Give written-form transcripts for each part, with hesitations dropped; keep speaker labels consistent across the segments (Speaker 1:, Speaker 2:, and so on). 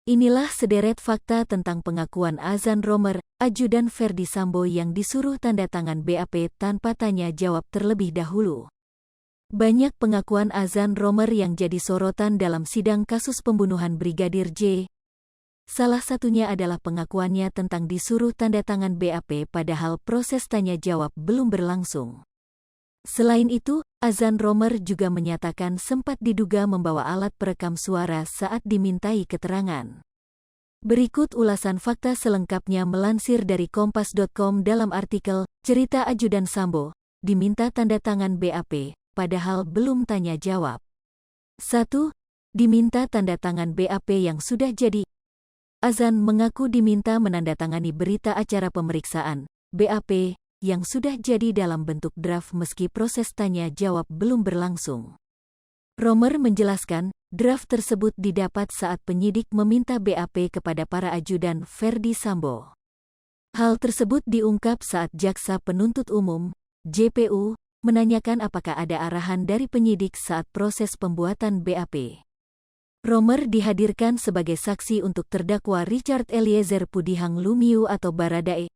Speaker 1: Inilah sederet fakta tentang pengakuan Azan Romer, ajudan Ferdy Sambo yang disuruh tanda tangan BAP tanpa tanya jawab terlebih dahulu. Banyak pengakuan Azan Romer yang jadi sorotan dalam sidang kasus pembunuhan Brigadir J. Salah satunya adalah pengakuannya tentang disuruh tanda tangan BAP padahal proses tanya jawab belum berlangsung. Selain itu, Azan Romer juga menyatakan sempat diduga membawa alat perekam suara saat dimintai keterangan. Berikut ulasan fakta selengkapnya melansir dari kompas.com dalam artikel, Cerita Ajudan Sambo, diminta tanda tangan BAP, padahal belum tanya jawab. 1. Diminta tanda tangan BAP yang sudah jadi. Azan mengaku diminta menandatangani berita acara pemeriksaan, BAP, yang sudah jadi dalam bentuk draft meski proses tanya jawab belum berlangsung. Romer menjelaskan, draft tersebut didapat saat penyidik meminta BAP kepada para ajudan Ferdy Sambo. Hal tersebut diungkap saat Jaksa Penuntut Umum, JPU, menanyakan apakah ada arahan dari penyidik saat proses pembuatan BAP. Romer dihadirkan sebagai saksi untuk terdakwa Richard Eliezer Pudihang Lumiu atau Baradae.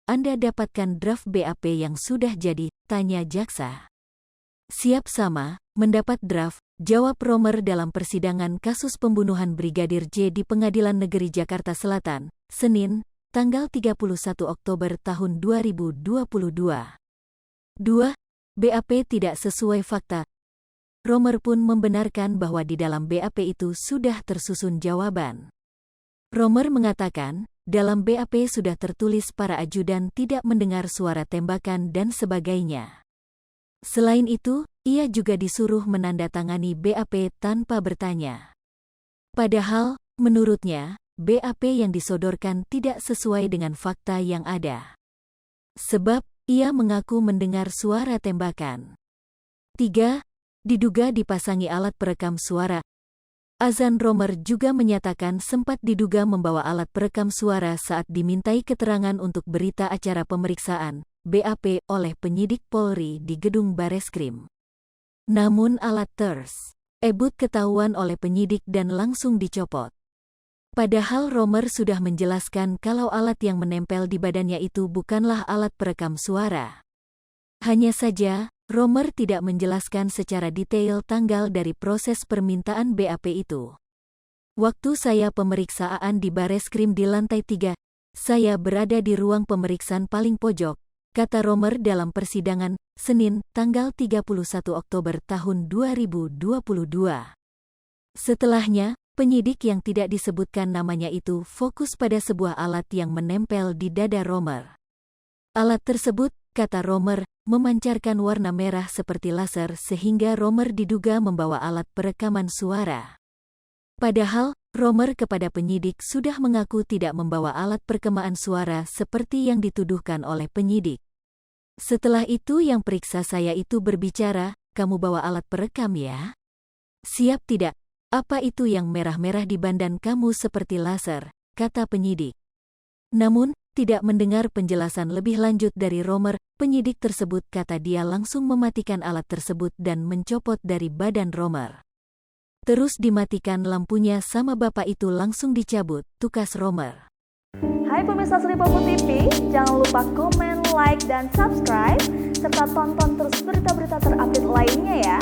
Speaker 1: Anda dapatkan draft BAP yang sudah jadi, tanya jaksa. Siap sama, mendapat draft, jawab Romer dalam persidangan kasus pembunuhan Brigadir J di Pengadilan Negeri Jakarta Selatan, Senin, tanggal 31 Oktober tahun 2022. 2. BAP tidak sesuai fakta. Romer pun membenarkan bahwa di dalam BAP itu sudah tersusun jawaban. Romer mengatakan, dalam BAP sudah tertulis para ajudan tidak mendengar suara tembakan dan sebagainya. Selain itu, ia juga disuruh menandatangani BAP tanpa bertanya. Padahal, menurutnya, BAP yang disodorkan tidak sesuai dengan fakta yang ada. Sebab, ia mengaku mendengar suara tembakan. 3. Diduga dipasangi alat perekam suara. Azan Romer juga menyatakan sempat diduga membawa alat perekam suara saat dimintai keterangan untuk berita acara pemeriksaan, BAP, oleh penyidik Polri di gedung Bareskrim. Namun alat tersebut ketahuan oleh penyidik dan langsung dicopot. Padahal Romer sudah menjelaskan kalau alat yang menempel di badannya itu bukanlah alat perekam suara. Hanya saja, Romer tidak menjelaskan secara detail tanggal dari proses permintaan BAP itu. Waktu saya pemeriksaan di Bareskrim di lantai 3, saya berada di ruang pemeriksaan paling pojok, kata Romer dalam persidangan, Senin, tanggal 31 Oktober tahun 2022. Setelahnya, penyidik yang tidak disebutkan namanya itu fokus pada sebuah alat yang menempel di dada Romer. Alat tersebut, kata Romer, memancarkan warna merah seperti laser sehingga Romer diduga membawa alat perekaman suara. Padahal, Romer kepada penyidik sudah mengaku tidak membawa alat perekaman suara seperti yang dituduhkan oleh penyidik. Setelah itu yang periksa saya itu berbicara, kamu bawa alat perekam ya? Siap tidak? Apa itu yang merah-merah di badan kamu seperti laser, kata penyidik. Namun, tidak mendengar penjelasan lebih lanjut dari Romer, penyidik tersebut kata dia langsung mematikan alat tersebut dan mencopot dari badan Romer. Terus dimatikan lampunya sama bapak itu langsung dicabut, tukas Romer.
Speaker 2: Hai pemirsa Sri Popo TV, jangan lupa komen, like, dan subscribe, serta tonton terus berita-berita terupdate lainnya ya.